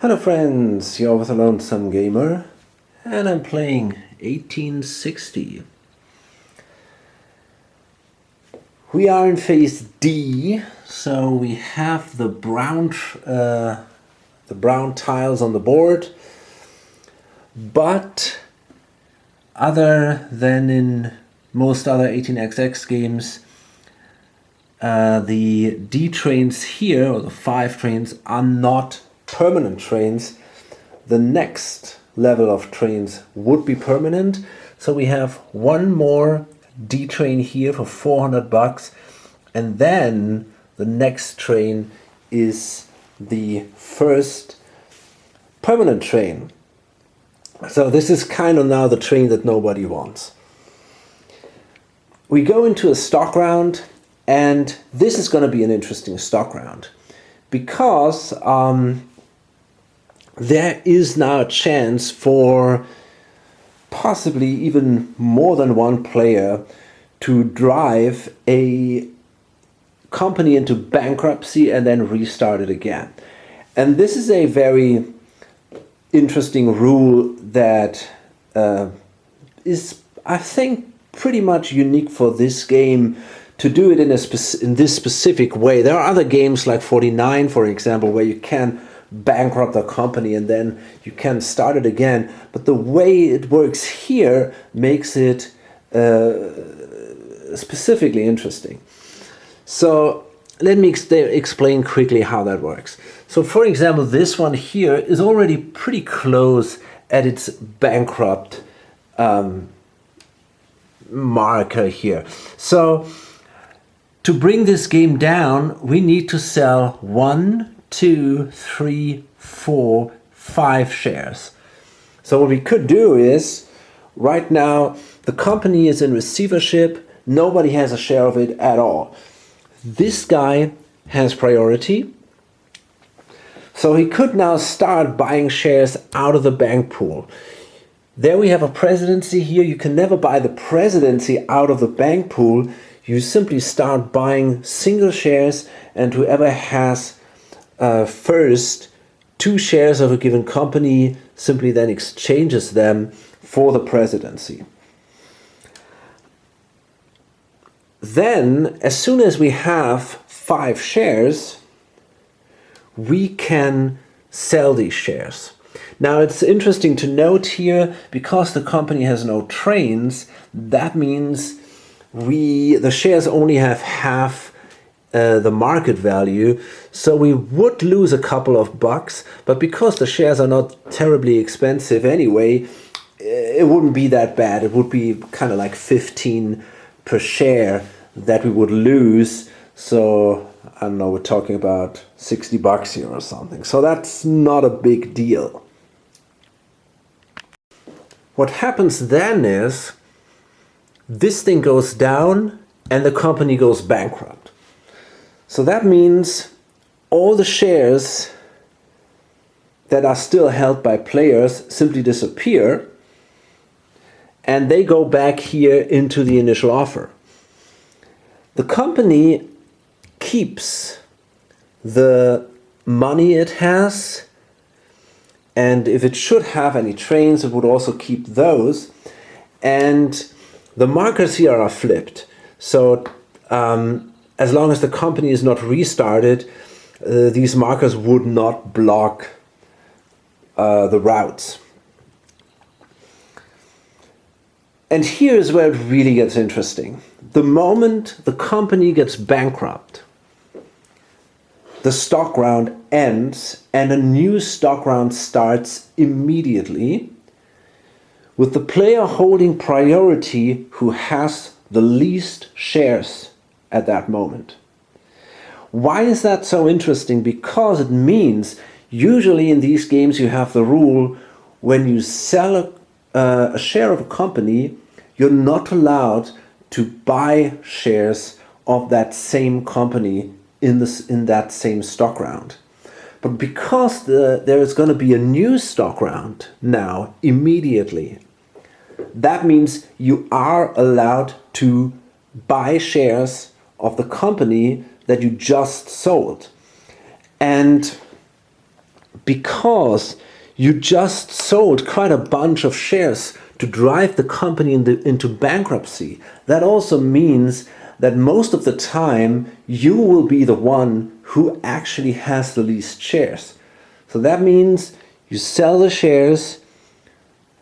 Hello friends, you're with a lonesome gamer and I'm playing 1860. We are in phase D, so we have the brown tiles on the board, but other than in most other 18xx games, the D trains here, or the 5 trains, are not permanent trains. The next level of trains would be permanent. So we have one more D train here for 400 bucks, and then the next train is the first permanent train. So this is kind of now the train that nobody wants. We go into a stock round, and this is going to be an interesting stock round because there is now a chance for possibly even more than one player to drive a company into bankruptcy and then restart it again. And this is a very interesting rule that is, I think, pretty much unique for this game to do it in this specific way. There are other games like 49, for example, where you can bankrupt a company and then you can start it again. But the way it works here makes it specifically interesting. So let me explain quickly how that works. So for example, this one here is already pretty close at its bankrupt marker here. So to bring this game down, we need to sell 1, 2, 3, 4, 5 shares. So what we could do is, right now the company is in receivership, nobody has a share of it at all. This guy has priority, so he could now start buying shares out of the bank pool. There we have a presidency here. You can never buy the presidency out of the bank pool. You simply start buying single shares, and whoever has first 2 shares of a given company simply then exchanges them for the presidency. Then, as soon as we have 5 shares, we can sell these shares. Now it's interesting to note here, because the company has no trains, that means the shares only have half the market value, so we would lose a couple of bucks, but because the shares are not terribly expensive anyway, it wouldn't be that bad. It would be kind of like 15 per share that we would lose. So I don't know, we're talking about 60 bucks here or something. So that's not a big deal. What happens then is this thing goes down and the company goes bankrupt. So that means all the shares that are still held by players simply disappear, and they go back here into the initial offer. The company keeps the money it has, and if it should have any trains, it would also keep those. And the markers here are flipped. So as long as the company is not restarted, these markers would not block the routes. And here is where it really gets interesting. The moment the company gets bankrupt, the stock round ends and a new stock round starts immediately, with the player holding priority who has the least shares at that moment. Why is that so interesting? Because it means usually in these games you have the rule, when you sell a share of a company, you're not allowed to buy shares of that same company in that same stock round. But because there is going to be a new stock round now immediately, that means you are allowed to buy shares of the company that you just sold. And because you just sold quite a bunch of shares to drive the company into bankruptcy. That also means that most of the time you will be the one who actually has the least shares. So that means you sell the shares,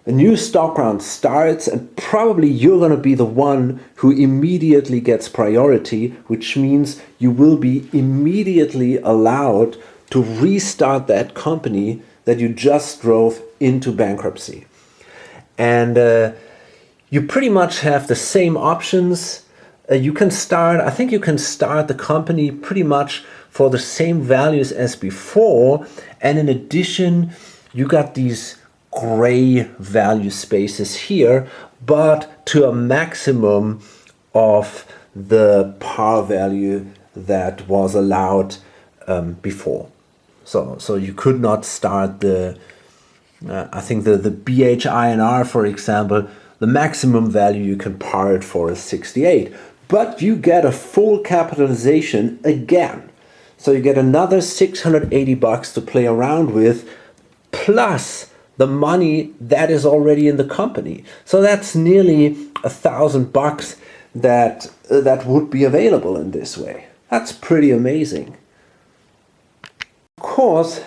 a new stock round starts, and probably you're going to be the one who immediately gets priority, which means you will be immediately allowed to restart that company that you just drove into bankruptcy. And you pretty much have the same options. I think you can start the company pretty much for the same values as before. And in addition, you got these gray value spaces here, but to a maximum of the par value that was allowed before. So you could not start the I think the BHINR, for example, the maximum value you can par it for is 68. But you get a full capitalization again. So you get another 680 bucks to play around with, plus the money that is already in the company. So that's nearly $1,000 that would be available in this way. That's pretty amazing. Of course,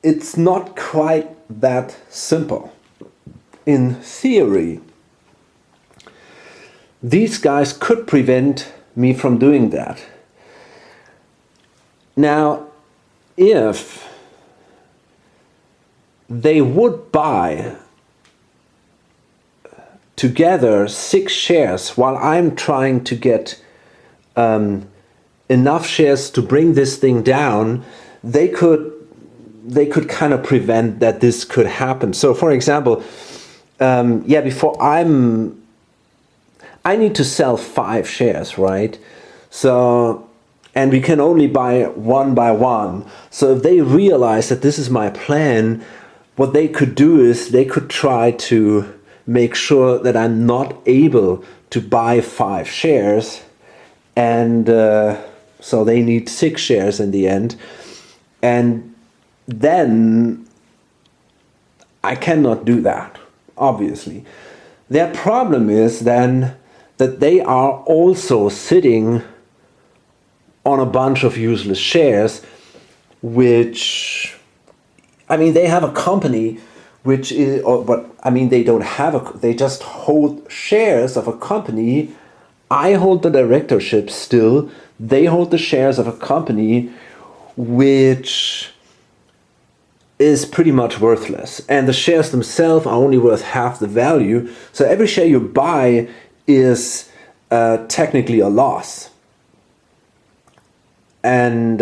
it's not quite that simple. In theory, these guys could prevent me from doing that. Now, if they would buy together 6 shares while I'm trying to get enough shares to bring this thing down, they could kind of prevent that this could happen. So for example, before I need to sell 5 shares, right? So, and we can only buy one by one. So if they realize that this is my plan, what they could do is they could try to make sure that I'm not able to buy 5 shares. And so they need 6 shares in the end. And then I cannot do that, obviously. Their problem is then that they are also sitting on a bunch of useless shares, which, I mean, they have a company which is, they don't have they just hold shares of a company. I hold the directorship still. They hold the shares of a company which is pretty much worthless, and the shares themselves are only worth half the value. So every share you buy is technically a loss. And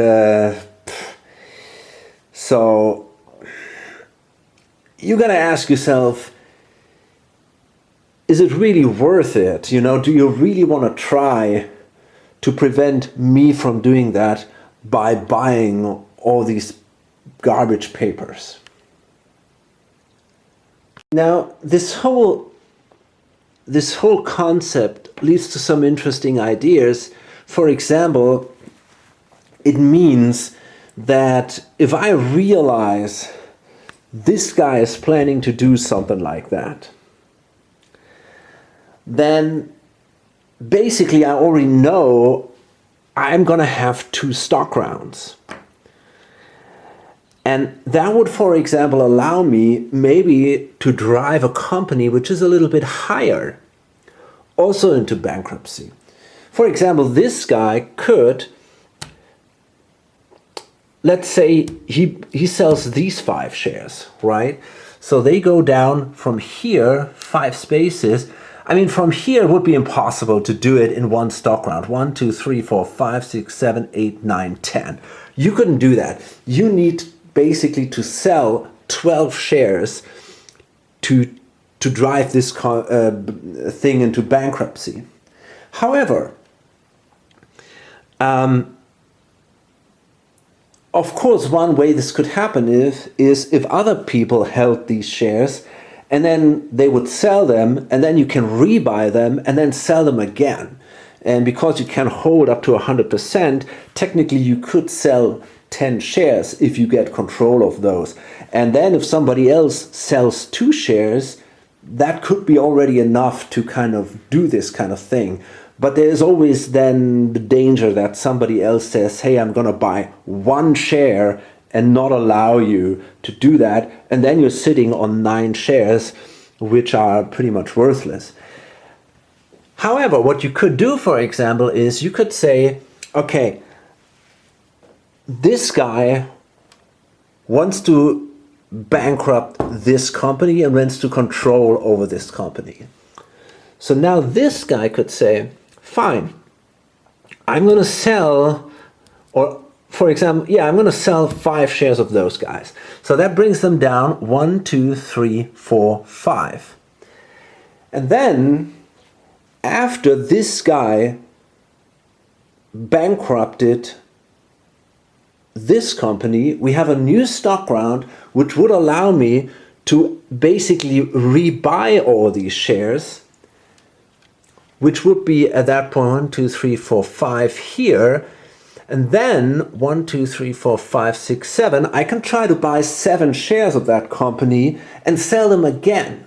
so you gotta ask yourself, is it really worth it? You know, do you really want to try to prevent me from doing that by buying all these garbage papers? Now, this whole concept leads to some interesting ideas. For example, it means that if I realize this guy is planning to do something like that, then basically I already know I'm gonna have 2 stock rounds. And that would, for example, allow me maybe to drive a company which is a little bit higher also into bankruptcy. For example, this guy could, let's say he sells these 5 shares, right? So they go down from here 5 spaces. I mean, from here it would be impossible to do it in one stock round. 1, 2, 3, 4, 5, 6, 7, 8, 9, 10. You couldn't do that. You need basically to sell 12 shares to drive this thing into bankruptcy. However, of course, one way this could happen is if other people held these shares and then they would sell them, and then you can rebuy them and then sell them again. And because you can hold up to 100%, technically you could sell 10 shares if you get control of those. And then if somebody else sells 2 shares, that could be already enough to kind of do this kind of thing. But there's always then the danger that somebody else says, hey, I'm going to buy 1 share and not allow you to do that. And then you're sitting on 9 shares, which are pretty much worthless. However, what you could do, for example, is you could say, okay, this guy wants to bankrupt this company and wants to control over this company. So now this guy could say, fine, I'm going to sell, or for example, yeah, I'm going to sell 5 shares of those guys. So that brings them down 1, 2, 3, 4, 5. And then after this guy bankrupted this company, we have a new stock round which would allow me to basically rebuy all these shares, which would be at that point 1, 2, 3, 4, 5 here. And then 1, 2, 3, 4, 5, 6, 7. I can try to buy 7 shares of that company and sell them again,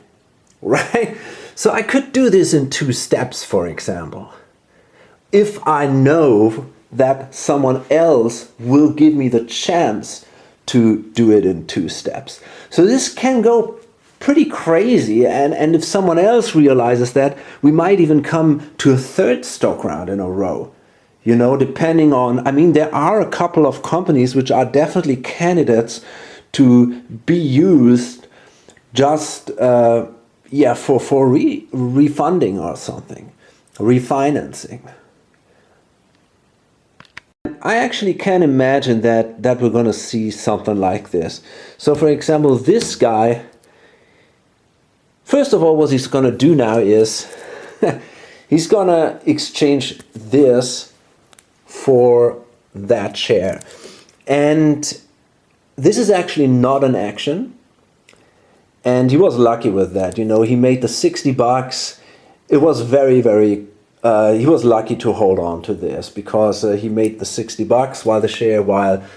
right? So I could do this in 2 steps, for example. If I know that someone else will give me the chance to do it in 2 steps. So this can go pretty crazy, and if someone else realizes that, we might even come to a 3rd stock round in a row. You know, depending on, I mean, there are a couple of companies which are definitely candidates to be used just, for refunding or something, refinancing. I actually can imagine that we're going to see something like this. So, for example, this guy, first of all, what he's going to do now is he's going to exchange this for that share. And this is actually not an action. And he was lucky with that. You know, he made the $60. It was very, very, he was lucky to hold on to this because he made the $60 while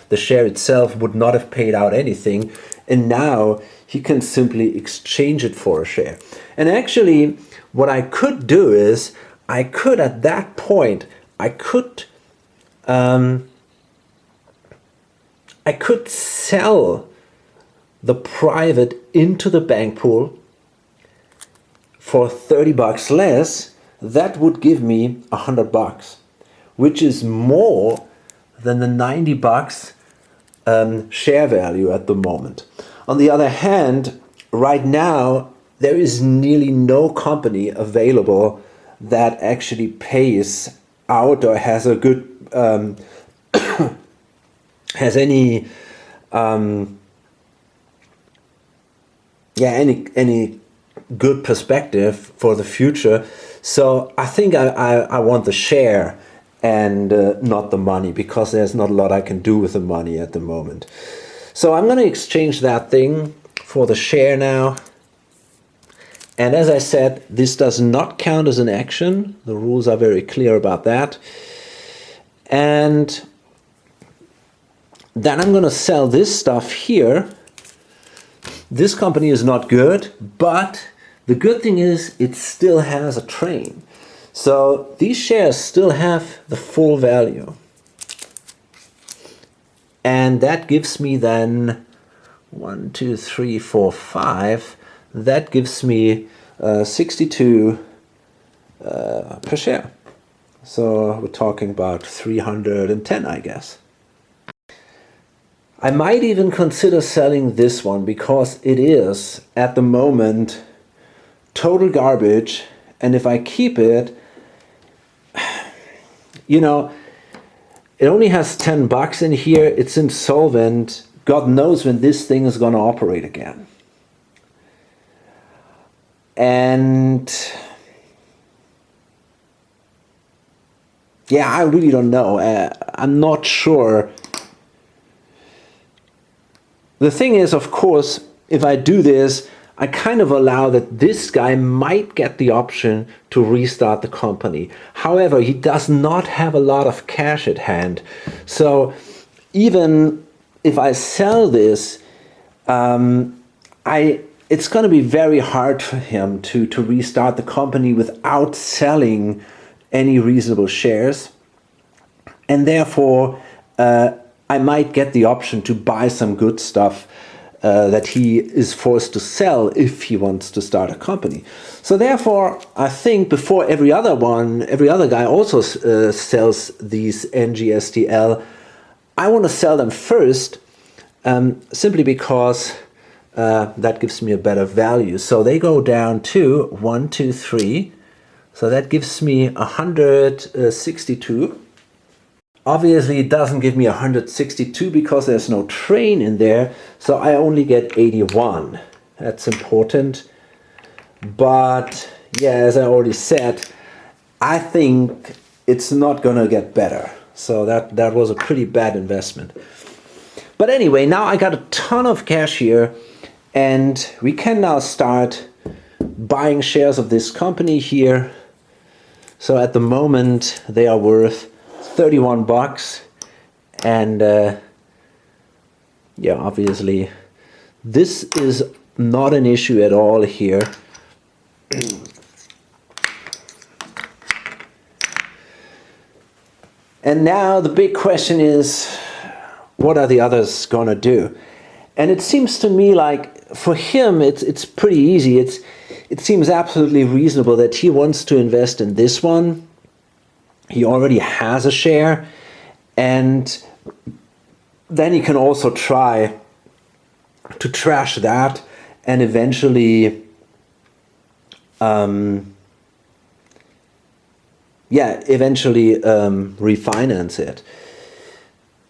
the share itself would not have paid out anything. And now he can simply exchange it for a share. And actually, what I could do is, I could at that point, I could sell the private into the bank pool for $30 less. That would give me $100, which is more than the $90 share value at the moment. On the other hand, right now, there is nearly no company available that actually pays out or has a good has any any good perspective for the future. So I think I want the share and not the money, because there's not a lot I can do with the money at the moment. So I'm going to exchange that thing for the share now. And as I said, this does not count as an action. The rules are very clear about that. And then I'm going to sell this stuff here. This company is not good, but the good thing is it still has a train. So these shares still have the full value. And that gives me then 1, 2, 3, 4, 5. That gives me 62 per share. So we're talking about 310, I guess. I might even consider selling this one because it is, at the moment, total garbage. And if I keep it, you know, it only has $10 in here. It's insolvent. God knows when this thing is going to operate again. And yeah, I really don't know. I'm not sure. The thing is, of course, if I do this, I kind of allow that this guy might get the option to restart the company. However, he does not have a lot of cash at hand. So even if I sell this, it's going to be very hard for him to restart the company without selling any reasonable shares. And therefore, I might get the option to buy some good stuff that he is forced to sell if he wants to start a company. So therefore, I think before every other guy also sells these NGSTL, I want to sell them first, simply because that gives me a better value. So they go down to 1, 2, 3. So that gives me 162. Obviously, it doesn't give me 162 because there's no train in there. So I only get 81. That's important. But yeah, as I already said, I think it's not going to get better. So that was a pretty bad investment. But anyway, now I got a ton of cash here. And we can now start buying shares of this company here. So at the moment they are worth 31 bucks. And yeah, obviously this is not an issue at all here. And now the big question is, what are the others gonna do? And it seems to me like for him, it's pretty easy. It seems absolutely reasonable that he wants to invest in this one. He already has a share, and then he can also try to trash that and eventually, refinance it.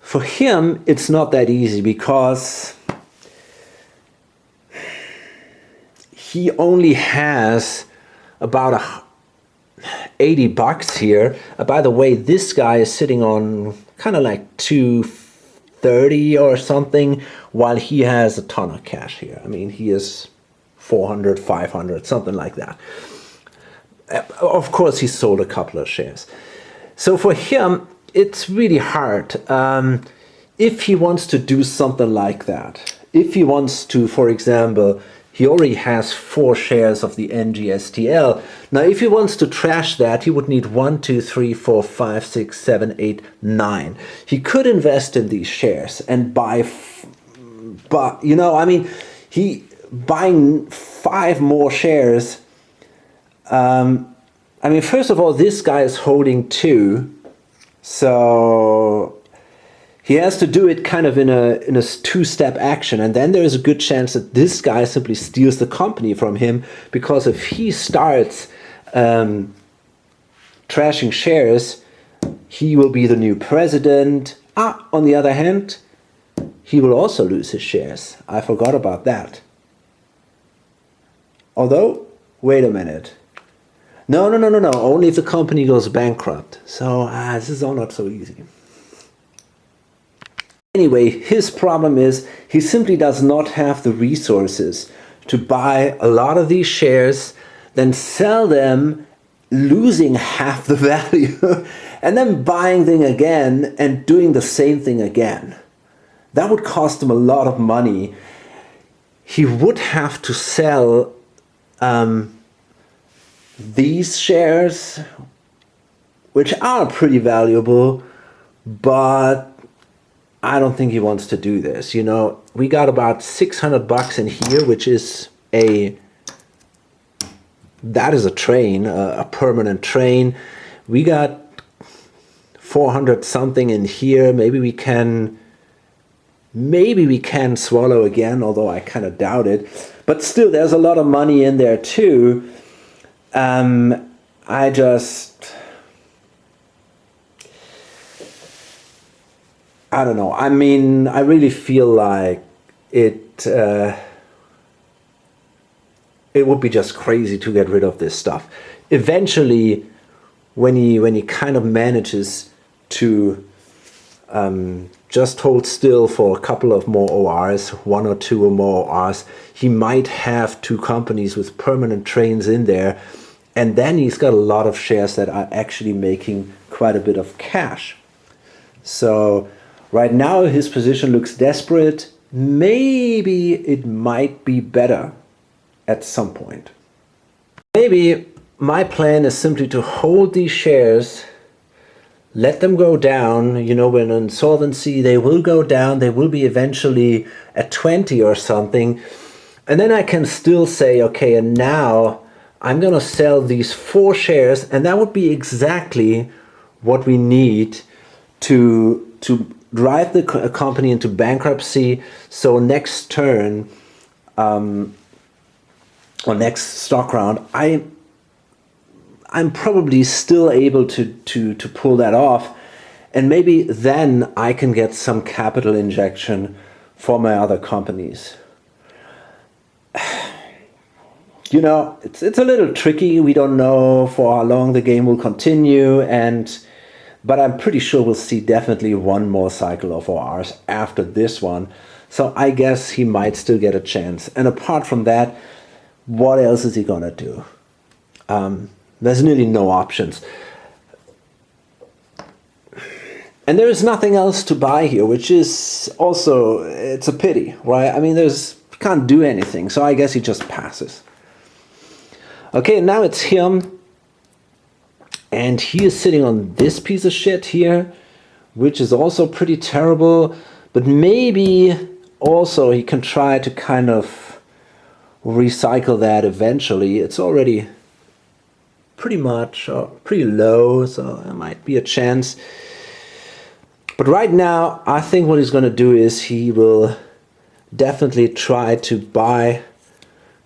For him, it's not that easy because he only has about 80 bucks here. By the way, this guy is sitting on kind of like 230 or something, while he has a ton of cash here. I mean, he is 400, 500, something like that. Of course, he sold a couple of shares. So for him, it's really hard. If he wants to do something like that, if he wants to, for example, he already has 4 shares of the NGSTL. Now, if he wants to trash that, he would need 1, 2, 3, 4, 5, 6, 7, 8, 9. He could invest in these shares and buy, but you know, I mean, buying 5 more shares. I mean, first of all, this guy is holding 2, so he has to do it kind of in a 2-step action, and then there is a good chance that this guy simply steals the company from him, because if he starts trashing shares, he will be the new president. On the other hand, he will also lose his shares. I forgot about that. Although, wait a minute. No. Only if the company goes bankrupt. So this is all not so easy. Anyway, his problem is he simply does not have the resources to buy a lot of these shares, then sell them, losing half the value, and then buying them again and doing the same thing again. That would cost him a lot of money. He would have to sell these shares, which are pretty valuable, but I don't think he wants to do this. You know, we got about 600 bucks in here, which is that is a train, a permanent train. We got 400 something in here. Maybe we can swallow again, although I kind of doubt it. But still, there's a lot of money in there too. I don't know. I mean, I really feel like it would be just crazy to get rid of this stuff. Eventually, when he kind of manages to just hold still for a couple of more ORs, 1 or 2 or more ORs, he might have 2 companies with permanent trains in there, and then he's got a lot of shares that are actually making quite a bit of cash. So Right now his position looks desperate. Maybe it might be better at some point. Maybe my plan is simply to hold these shares, let them go down. You know, when in solvency they will go down, they will be eventually at 20 or something. And then I can still say, okay, and now I'm going to sell these 4 shares, and that would be exactly what we need to drive the company into bankruptcy. So next turn, or next stock round, I'm probably still able to pull that off, and maybe then I can get some capital injection for my other companies. You know, it's a little tricky. We don't know for how long the game will continue, but I'm pretty sure we'll see definitely one more cycle of ORs after this one. So I guess he might still get a chance. And apart from that, what else is he gonna do? There's nearly no options. And there is nothing else to buy here, which is also, it's a pity, right? I mean, can't do anything, so I guess he just passes. Okay, now it's him, and he is sitting on this piece of shit here, which is also pretty terrible, but maybe also he can try to kind of recycle that eventually. It's already pretty much pretty low, so there might be a chance. But right now, I think what he's going to do is he will definitely try to buy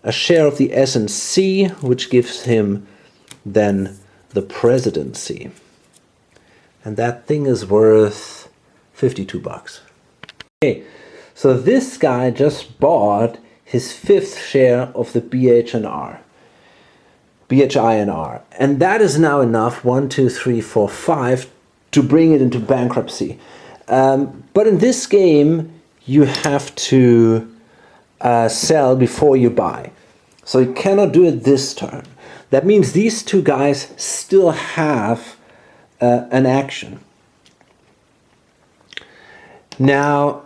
a share of the S&C, which gives him then the presidency. And that thing is worth 52 bucks. Okay, so this guy just bought his 5th share of the BHINR. And that is now enough, 1, 2, 3, 4, 5, to bring it into bankruptcy. But in this game, you have to sell before you buy. So you cannot do it this turn. That means these two guys still have an action. Now,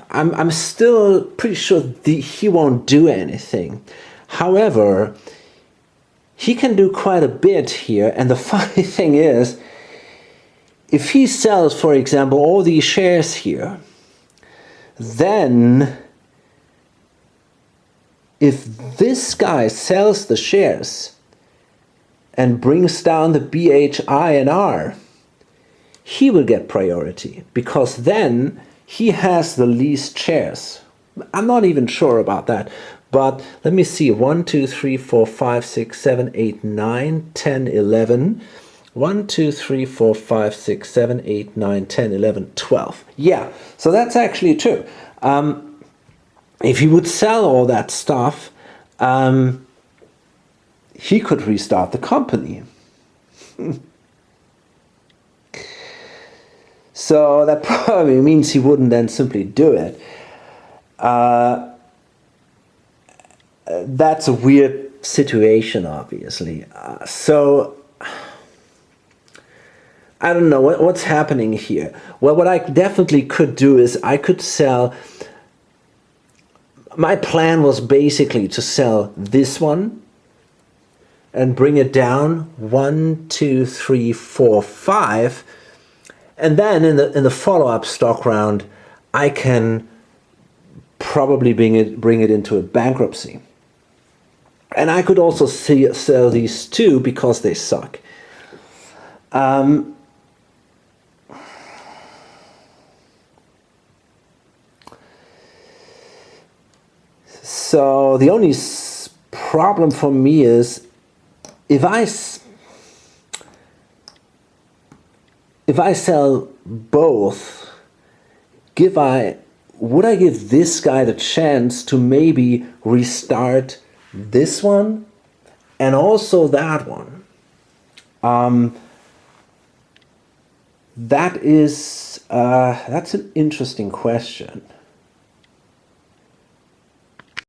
I'm still pretty sure he won't do anything. However, he can do quite a bit here. And the funny thing is, if he sells, for example, all these shares here, then if this guy sells the shares and brings down the BHINR, he will get priority, because then he has the least shares. I'm not even sure about that, but let me see. 1, 2, 3, 4, 5, 6, 7, 8, 9, 10, 11. 1, 2, 3, 4, 5, 6, 7, 8, 9, 10, 11, 12. Yeah, so that's actually true. If he would sell all that stuff, he could restart the company. So that probably means he wouldn't then simply do it. That's a weird situation, obviously. So I don't know what's happening here. Well, what I definitely could do is I could sell. My plan was basically to sell this one and bring it down 1, 2, 3, 4, 5, and then in the follow-up stock round, I can probably bring it into a bankruptcy. And I could also sell these two because they suck. So the only problem for me is if I sell both, would I give this guy the chance to maybe restart this one and also that one? That's an interesting question.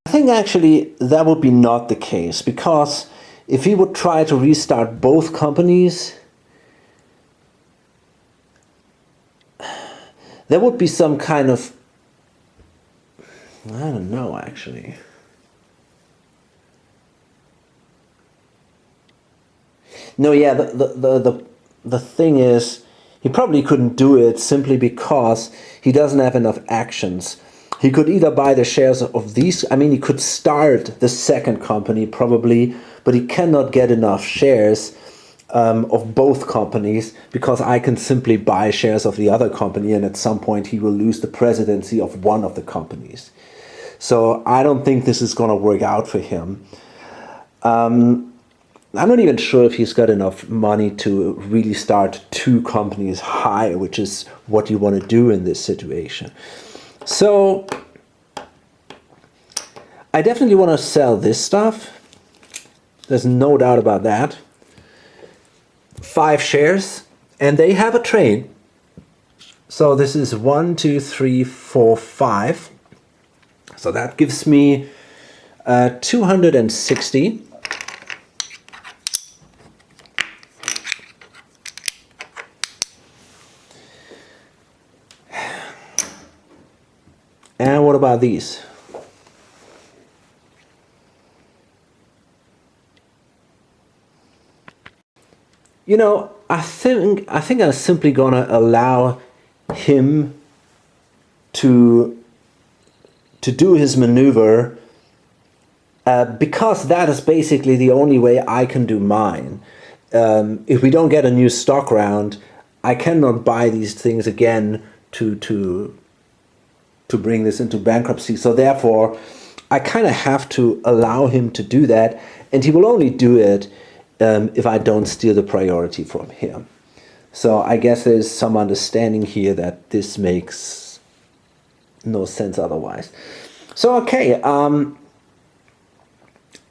I think actually that would be not the case, because if he would try to restart both companies, There would be some kind of, I don't know actually. No, yeah, the thing is, he probably couldn't do it simply because he doesn't have enough actions. He could either buy the shares of these, I mean, he could start the second company probably, but he cannot get enough shares of both companies because I can simply buy shares of the other company, and at some point he will lose the presidency of one of the companies. So I don't think this is going to work out for him. I'm not even sure if he's got enough money to really start two companies high, which is what you want to do in this situation. So I definitely want to sell this stuff. There's no doubt about that. 5 shares, and they have a trade. So this is 1, 2, 3, 4, 5. So that gives me 260. And what about these? You know, I think I'm simply gonna allow him to do his maneuver because that is basically the only way I can do mine. If we don't get a new stock round, I cannot buy these things again to bring this into bankruptcy. So therefore, I kind of have to allow him to do that, and he will only do it if I don't steal the priority from him. So I guess there's some understanding here that this makes no sense otherwise. So okay,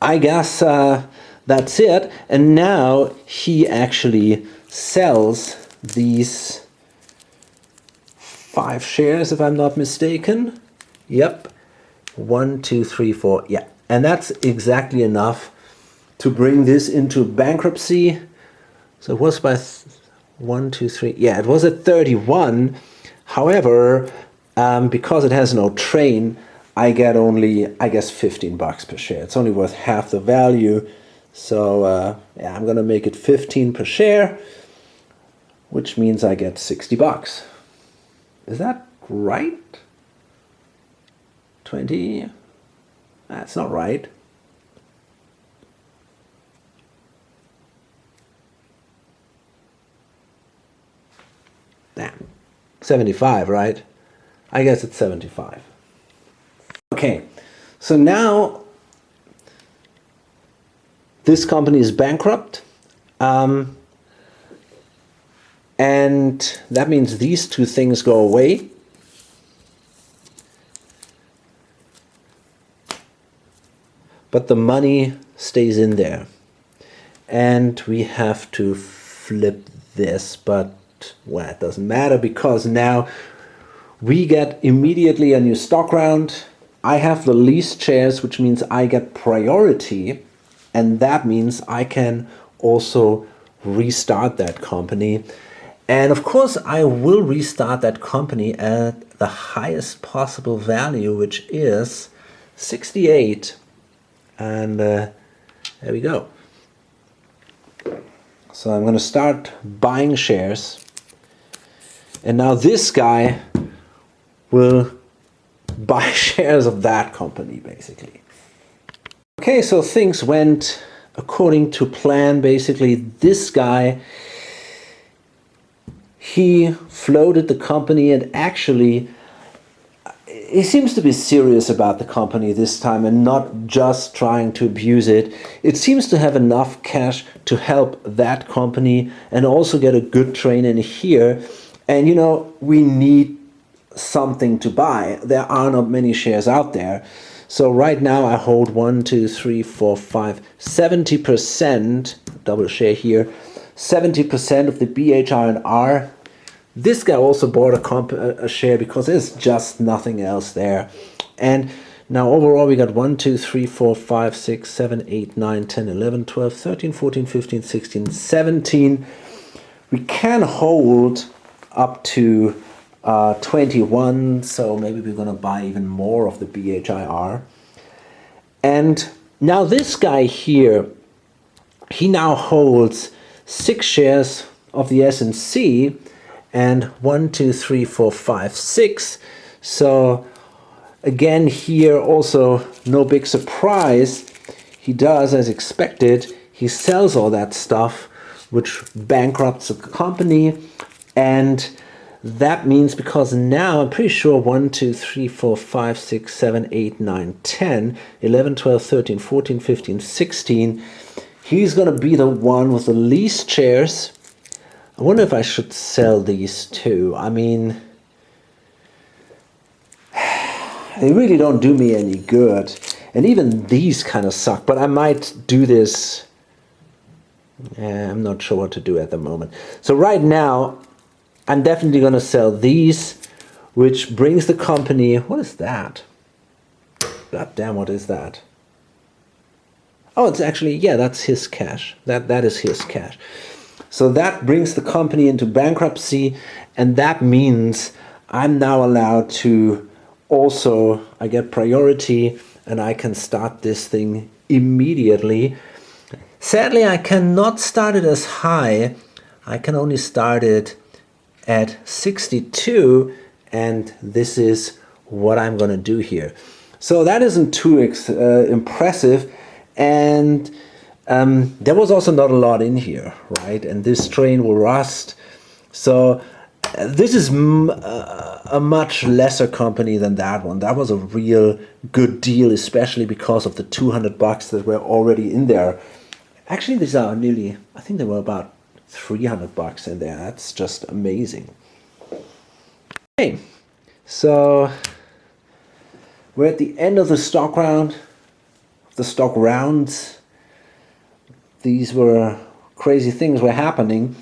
I guess that's it. And now he actually sells these 5 shares, if I'm not mistaken. Yep, 1, 2, 3, 4. Yeah, and that's exactly enough to bring this into bankruptcy. So it was by 1, 2, 3. Yeah, it was at 31. However, because it has no train, I get only, I guess, $15 per share. It's only worth half the value. So yeah, I'm gonna make it 15 per share, which means I get $60. Is that right? 20? That's not right. Damn. 75, right? I guess it's 75. Okay, so now this company is bankrupt. And that means these 2 things go away. But the money stays in there. And we have to flip this, but well, it doesn't matter because now we get immediately a new stock round. I have the least shares, which means I get priority, and that means I can also restart that company. And of course, I will restart that company at the highest possible value, which is 68. And there we go. So I'm going to start buying shares. And now this guy will buy shares of that company, basically. Okay, so things went according to plan. Basically, this guy, he floated the company, and actually he seems to be serious about the company this time and not just trying to abuse it. It seems to have enough cash to help that company and also get a good train in here. And you know, we need something to buy. There are not many shares out there. So right now I hold 1, 2, 3, 4, 5, 70%, double share here, 70% of the BHR&R. This guy also bought a share because there's just nothing else there. And now overall we got 1, 2, 3, 4, 5, 6, 7, 8, 9, 10, 11, 12, 13, 14, 15, 16, 17. We can hold up to 21, so maybe we're going to buy even more of the BHIR. And now this guy here, he now holds 6 shares of the S&C and 1, 2, 3, 4, 5, 6. So again here also no big surprise. He does as expected. He sells all that stuff, which bankrupts the company. And that means, because now I'm pretty sure 1, 2, 3, 4, 5, 6, 7, 8, 9, 10, 11, 12, 13, 14, 15, 16. He's going to be the one with the least shares. I wonder if I should sell these too. I mean, they really don't do me any good. And even these kind of suck. But I might do this. I'm not sure what to do at the moment. So right now, I'm definitely going to sell these, which brings the company... What is that? God damn, what is that? Oh, it's actually, yeah, that's his cash. That is his cash. So that brings the company into bankruptcy, and that means I'm now allowed to also, I get priority, and I can start this thing immediately. Sadly, I cannot start it as high. I can only start it at 62, and this is what I'm going to do here. So that isn't too impressive, and there was also not a lot in here, right? And this train will rust. So this is a much lesser company than that one. That was a real good deal, especially because of the $200 that were already in there. Actually, these are nearly, I think they were about $300 in there. That's just amazing. Okay, so we're at the end of the stock round, the stock rounds. These were crazy things were happening.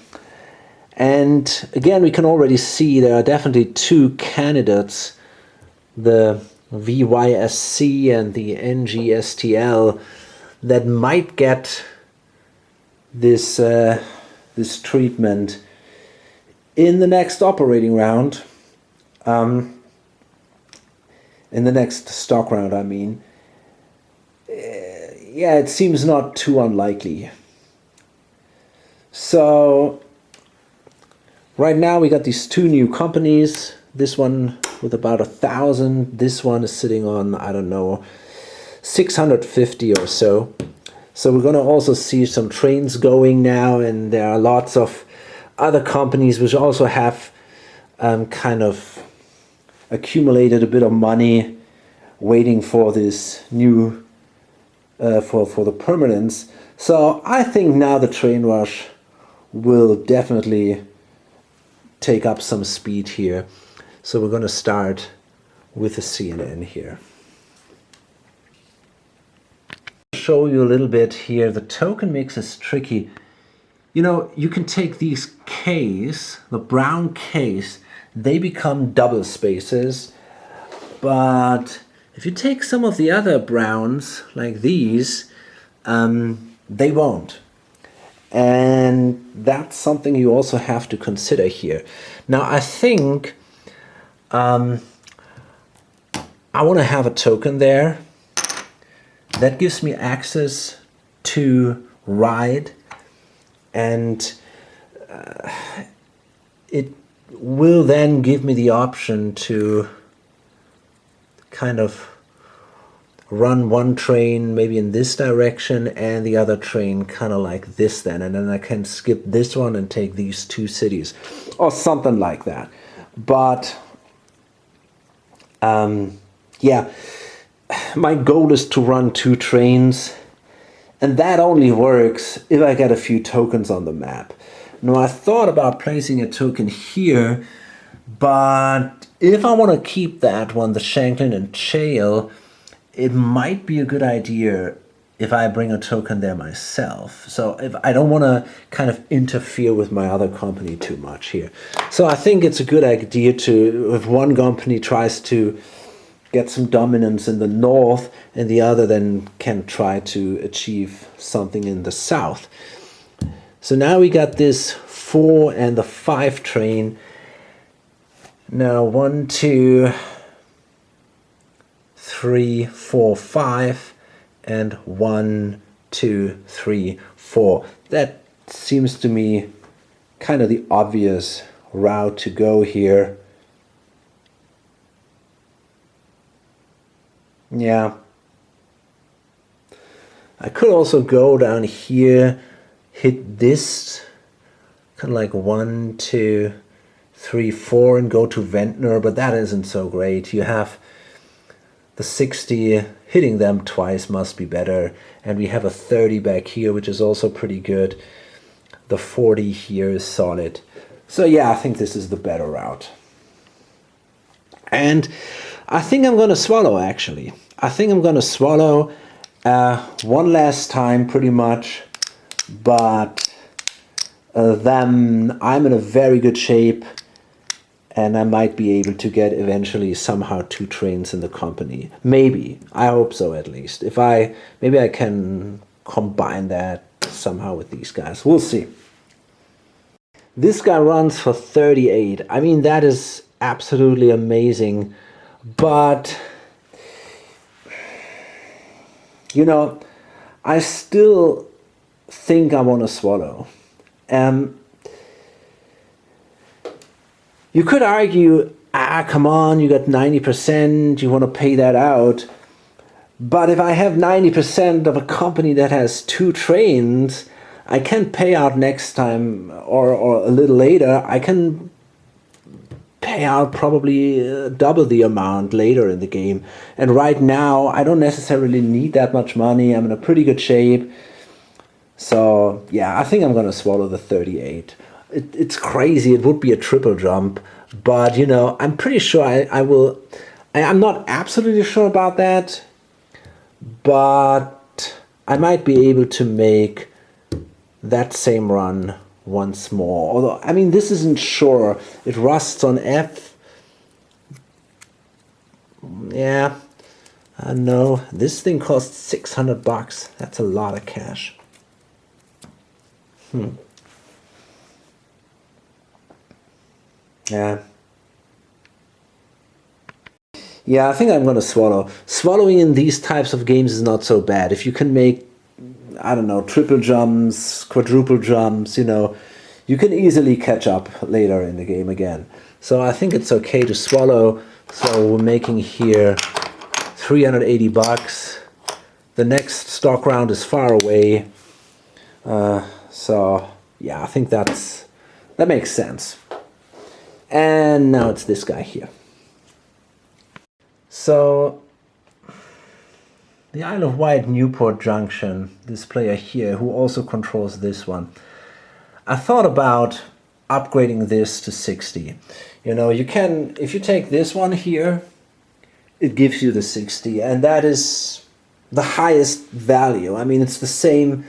And again, we can already see there are definitely two candidates, the VYSC and the NGSTL, that might get this this treatment in the next operating round, in the next stock round, I mean. Yeah, it seems not too unlikely. So right now we got these two new companies. This one with about 1,000. This one is sitting on, I don't know, 650 or so. So we're going to also see some trains going now, and there are lots of other companies which also have kind of accumulated a bit of money waiting for this new, for the permanence. So I think now the train rush will definitely take up some speed here. So we're going to start with the CNN here. Show you a little bit here. The token mix is tricky. You know, you can take these Ks, the brown Ks, they become double spaces. But if you take some of the other browns, like these, they won't. And that's something you also have to consider here. Now, I think I want to have a token there. That gives me access to ride, and it will then give me the option to kind of run one train maybe in this direction and the other train kind of like this then, and then I can skip this one and take these two cities or something like that. But yeah, my goal is to run two trains, and that only works if I get a few tokens on the map. Now, I thought about placing a token here, but if I want to keep that one, the Shanklin and Chale, it might be a good idea if I bring a token there myself. So if I don't want to kind of interfere with my other company too much here. So I think it's a good idea to, if one company tries to get some dominance in the north and the other then can try to achieve something in the south. So now we got this 4 and the 5 train. Now 1, 2, 3, 4, 5, and 1, 2, 3, 4. That seems to me kind of the obvious route to go here. Yeah. I could also go down here, hit this, kind of like 1, 2, 3, 4, and go to Ventnor, but that isn't so great. You have the 60, hitting them twice must be better, and we have a 30 back here, which is also pretty good. The 40 here is solid. So yeah, I think this is the better route. And I think I'm going to swallow, actually. I think I'm going to swallow one last time, pretty much. But then I'm in a very good shape. And I might be able to get eventually somehow 2 trains in the company. Maybe. I hope so, at least. Maybe I can combine that somehow with these guys. We'll see. This guy runs for 38. I mean, that is absolutely amazing. But, you know, I still think I want to swallow. You could argue, come on, you got 90%, you want to pay that out. But if I have 90% of a company that has 2 trains, I can pay out next time or a little later. I can pay out probably double the amount later in the game. And right now, I don't necessarily need that much money. I'm in a pretty good shape. So, yeah, I think I'm going to swallow the 38. It's crazy. It would be a triple jump. But, you know, I'm pretty sure I will. I'm not absolutely sure about that. But I might be able to make that same run once more. Although, I mean, this isn't sure. It rusts on F. Yeah. I know. This thing costs $600. That's a lot of cash. Yeah. Yeah, I think I'm going to swallow. Swallowing in these types of games is not so bad. If you can make, I don't know, triple jumps, quadruple jumps, you know, you can easily catch up later in the game again. So I think it's okay to swallow. So we're making here $380. The next stock round is far away. So yeah, I think that makes sense. And now it's this guy here. So the Isle of Wight Newport Junction, this player here who also controls this one. I thought about upgrading this to 60. You know, you can, if you take this one here, it gives you the 60, and that is the highest value. I mean, it's the same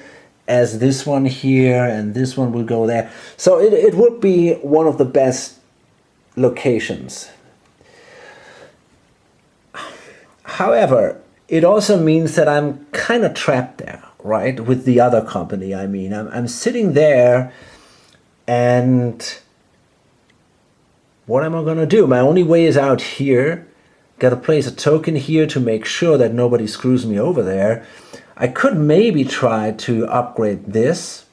as this one here, and this one will go there. So it would be one of the best locations. However, it also means that I'm kind of trapped there, right, with the other company. I mean, I'm sitting there, and what am I going to do? My only way is out here. Got to place a token here to make sure that nobody screws me over there. I could maybe try to upgrade this,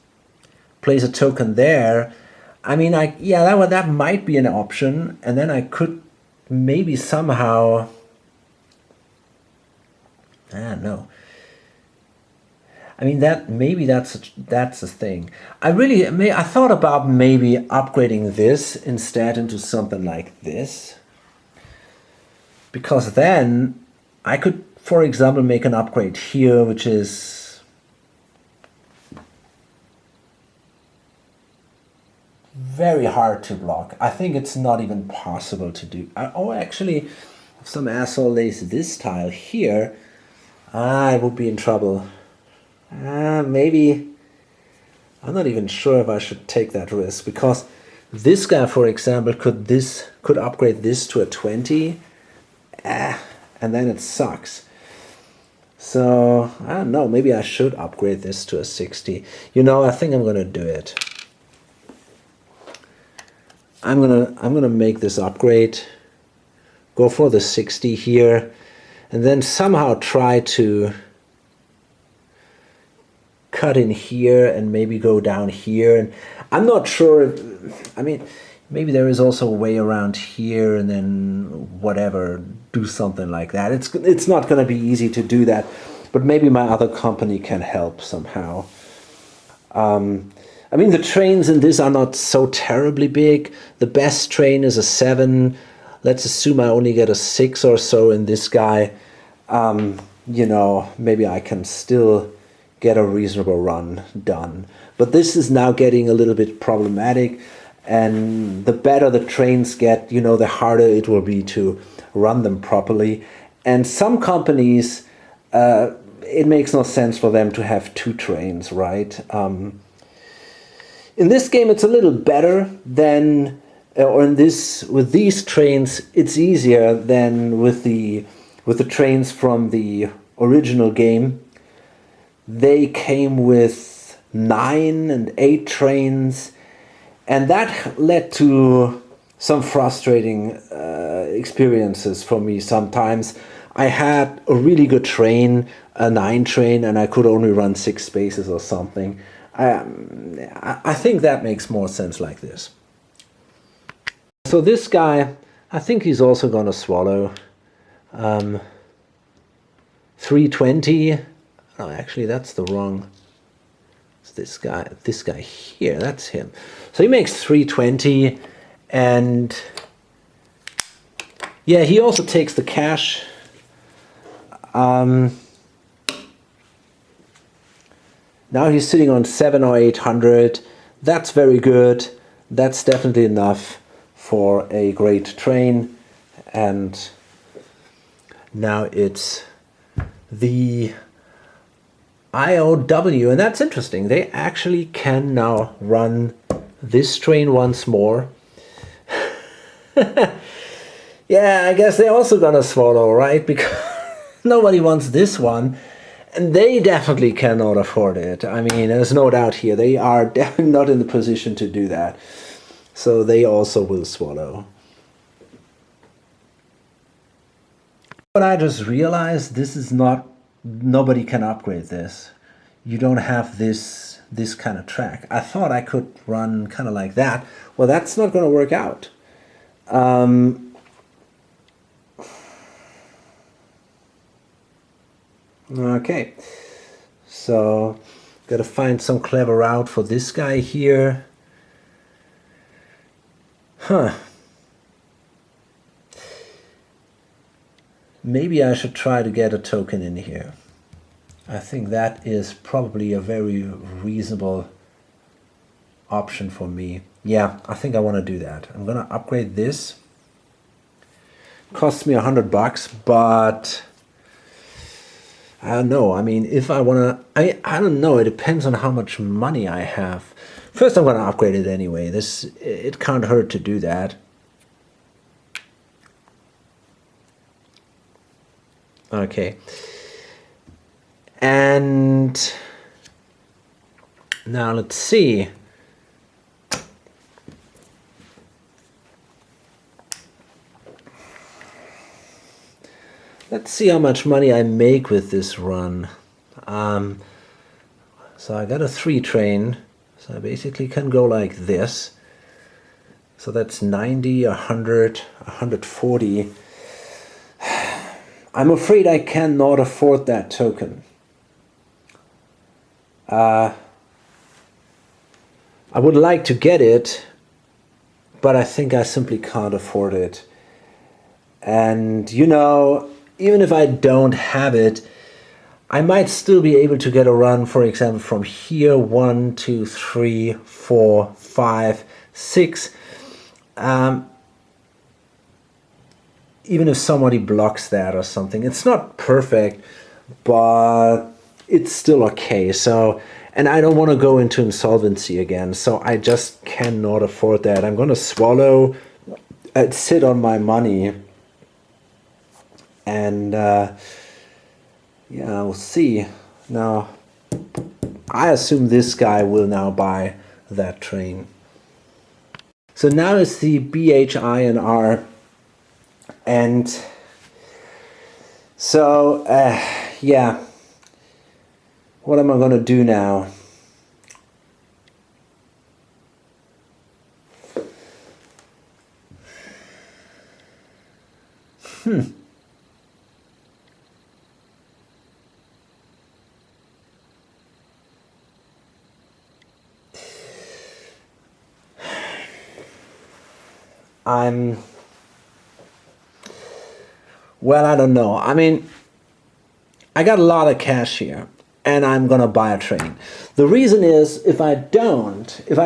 place a token there. I mean, that might be an option, and then I could maybe somehow, I don't know. I mean, that's a thing. I thought about maybe upgrading this instead into something like this, because then I could, for example, make an upgrade here, which is very hard to block. I think it's not even possible to do. Actually, if some asshole lays this tile here, I would be in trouble. Maybe. I'm not even sure if I should take that risk, because this guy, for example, could upgrade this to a 20, and then it sucks. So I don't know. Maybe I should upgrade this to a 60. You know, I think I'm gonna do it. I'm gonna make this upgrade, go for the 60 here, and then somehow try to cut in here and maybe go down here. And I'm not sure if, I mean, maybe there is also a way around here and then whatever, do something like that. It's not going to be easy to do that, but maybe my other company can help somehow. I mean, the trains in this are not so terribly big. The best train is a 7. Let's assume I only get a 6 or so in this guy. You know, maybe I can still get a reasonable run done. But this is now getting a little bit problematic, and the better the trains get, you know, the harder it will be to run them properly. And some companies, it makes no sense for them to have 2 trains, right? In this game, it's a little better than, or in this, with these trains, it's easier than with the trains from the original game. They came with 9 and 8 trains, and that led to some frustrating experiences for me sometimes. I had a really good train, a 9 train, and I could only run 6 spaces or something. I think that makes more sense like this. So this guy, I think he's also going to swallow. 320. Oh, actually, that's the wrong. It's this guy here. That's him. So he makes 320, and yeah, he also takes the cash. Now he's sitting on 700 or 800. That's very good. That's definitely enough for a great train. And now it's the IOW, and that's interesting. They actually can now run this train once more. Yeah, I guess they're also gonna swallow, right? Because nobody wants this one. And they definitely cannot afford it. I mean, there's no doubt here. They are definitely not in the position to do that. So they also will swallow. But I just realized this is not, nobody can upgrade this. You don't have this kind of track. I thought I could run kind of like that. Well, that's not going to work out. Okay, so got to find some clever route for this guy here. Maybe I should try to get a token in here. I think that is probably a very reasonable option for me. Yeah, I think I want to do that. I'm gonna upgrade this. Costs me $100, but I don't know. I mean, if I want to, I don't know. It depends on how much money I have. First, I'm going to upgrade it anyway. It can't hurt to do that. Okay. And now let's see. Let's see how much money I make with this run. So I got a 3 train, so I basically can go like this. So that's 90, 100, 140. I'm afraid I cannot afford that token. I would like to get it, but I think I simply can't afford it. And you know, even if I don't have it, I might still be able to get a run, for example, from here, 1, 2, 3, 4, 5, 6. Even if somebody blocks that or something. It's not perfect, but it's still okay. So, and I don't want to go into insolvency again, so I just cannot afford that. I'm going to swallow, sit on my money. And yeah, we'll see. Now, I assume this guy will now buy that train. So now it's the BHINR, and so yeah, what am I going to do now? Well, I don't know. I mean, I got a lot of cash here and I'm gonna buy a train. The reason is if I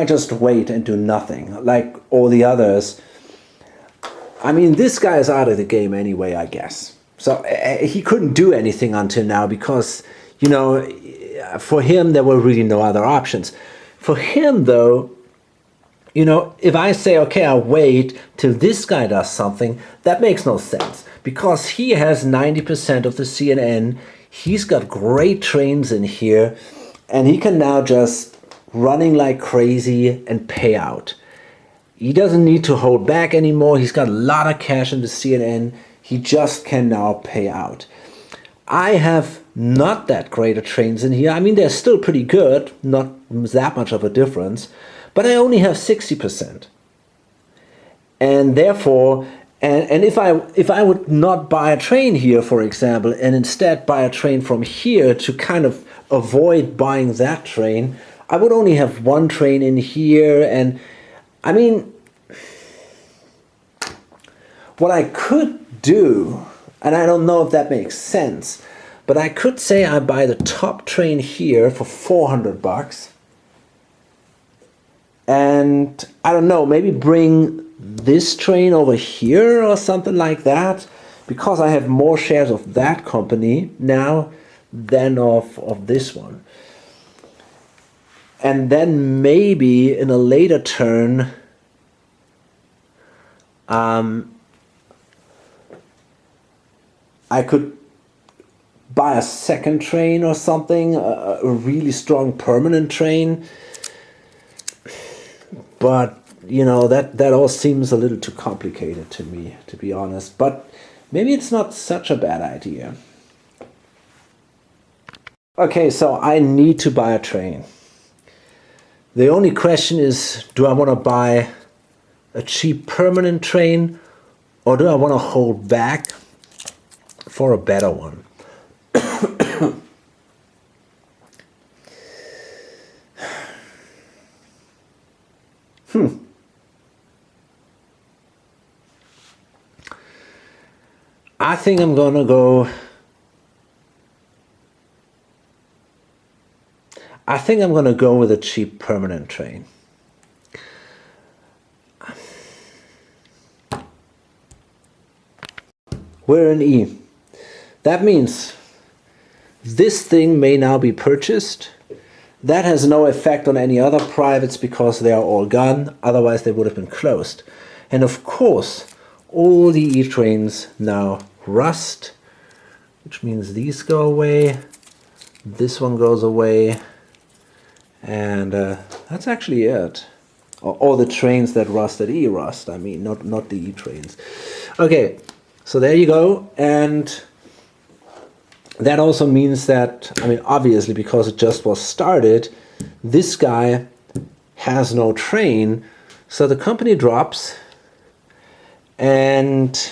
just wait and do nothing like all the others, I mean, this guy is out of the game anyway, I guess. So he couldn't do anything until now because, you know, for him there were really no other options. For him though, you know, if I say, okay, I'll wait till this guy does something, that makes no sense because he has 90% of the CNN. He's got great trains in here and he can now just running like crazy and pay out. He doesn't need to hold back anymore. He's got a lot of cash in the CNN. He just can now pay out. I have not that great of trains in here. I mean, they're still pretty good, not that much of a difference, but I only have 60%. And therefore, and if I would not buy a train here, for example, and instead buy a train from here to kind of avoid buying that train, I would only have one train in here. And I mean, what I could do, and I don't know if that makes sense, but I could say I buy the top train here for 400 bucks. And I don't know, maybe bring this train over here or something like that, because I have more shares of that company now than of this one. And then maybe in a later turn, I could buy a second train or something, a really strong permanent train. But, you know, that all seems a little too complicated to me, to be honest. But maybe it's not such a bad idea. Okay, so I need to buy a train. The only question is, do I want to buy a cheap permanent train or do I want to hold back for a better one? I think I'm gonna go. I think I'm gonna go with a cheap permanent train. We're in E. That means this thing may now be purchased. That has no effect on any other privates because they are all gone, otherwise they would have been closed. And of course, all the E-trains now rust, which means these go away, this one goes away, and that's actually it. Or the trains that rust at E-rust, I mean, not the E-trains. Okay, so there you go, and that also means that, I mean, obviously, because it just was started, this guy has no train, so the company drops, and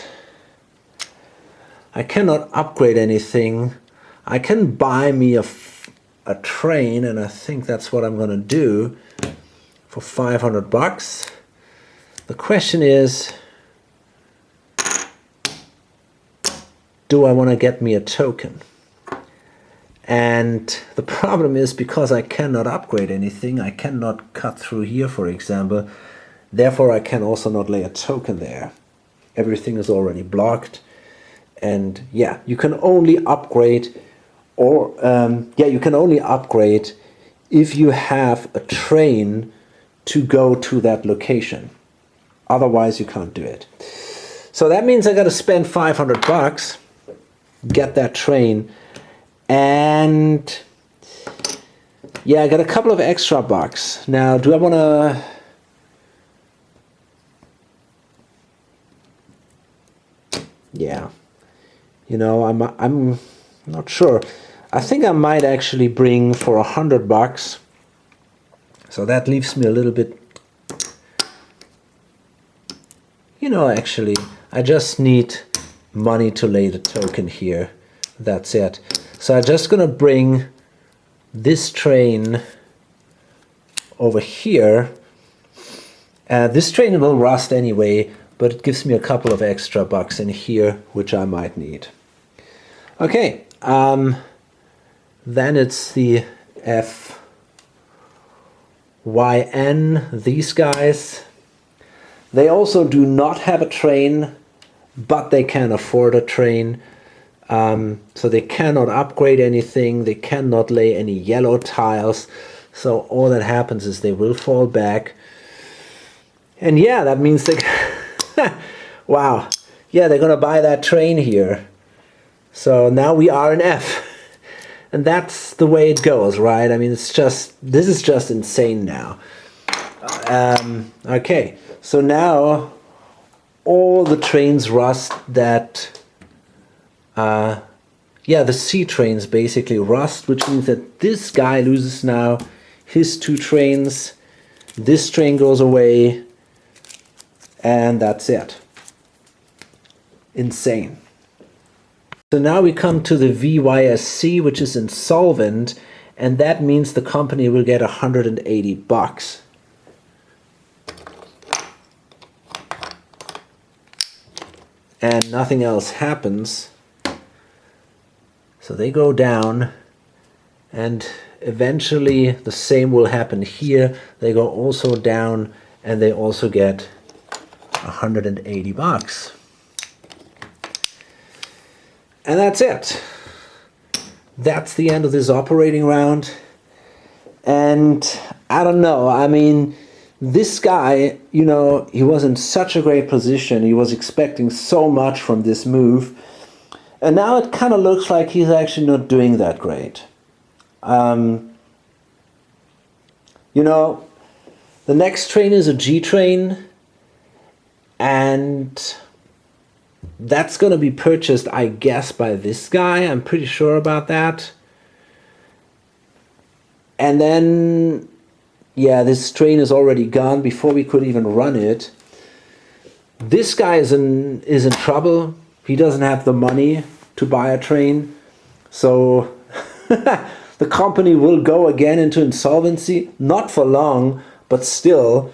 I cannot upgrade anything. I can buy me a train, and I think that's what I'm going to do for 500 bucks. The question is, do I want to get me a token? And the problem is, because I cannot upgrade anything, I cannot cut through here, for example. Therefore, I can also not lay a token there. Everything is already blocked. And yeah, you can only upgrade, or you can only upgrade if you have a train to go to that location. Otherwise, you can't do it. So that means I got to spend 500 bucks, get that train. And yeah, I got a couple of extra bucks. Now, do I want to... yeah, you know, I'm not sure. I think I might actually bring for $100. So that leaves me a little bit, you know, actually, I just need money to lay the token here. That's it. So I'm just gonna bring this train over here. This train will rust anyway, but it gives me a couple of extra bucks in here, which I might need. Okay, then it's the FYN, these guys. They also do not have a train, but they can afford a train. So they cannot upgrade anything, they cannot lay any yellow tiles. So all that happens is they will fall back. And yeah, that means they... wow. Yeah, they're gonna buy that train here. So now we are an F. And that's the way it goes, right? I mean, it's just... this is just insane now. Okay, so now all the trains rust that... yeah, the C trains basically rust, which means that this guy loses now his 2 trains. This train goes away. And that's it. Insane. So now we come to the VYSC, which is insolvent, and that means the company will get $180. And nothing else happens. So they go down, and eventually the same will happen here. They go also down, and they also get $180. And that's it. That's the end of this operating round. And I don't know, I mean, this guy, you know, he was in such a great position. He was expecting so much from this move. And now it kind of looks like he's actually not doing that great. You know, the next train is a G train. And that's going to be purchased, I guess, by this guy. I'm pretty sure about that. And then, yeah, this train is already gone before we could even run it. This guy is in trouble. He doesn't have the money to buy a train. So the company will go again into insolvency. Not for long, but still.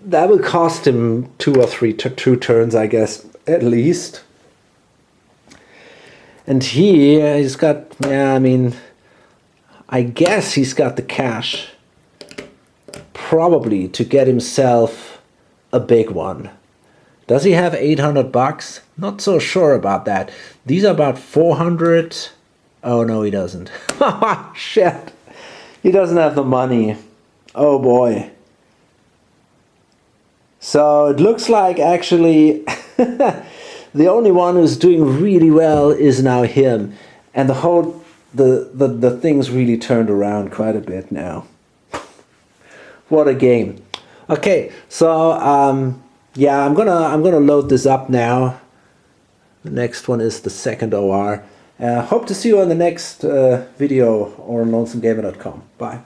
That will cost him 2 or 3 turns, I guess, at least. And he's got, yeah, I mean, I guess he's got the cash, probably, to get himself a big one. Does he have $800? Not so sure about that. These are about 400. Oh, no, he doesn't. Shit. He doesn't have the money. Oh, boy. So it looks like actually the only one who's doing really well is now him. And the whole the thing's really turned around quite a bit now. What a game. Okay, so yeah, I'm gonna load this up now. The next one is the second OR. Hope to see you on the next video or on lonesomegamer.com. Bye.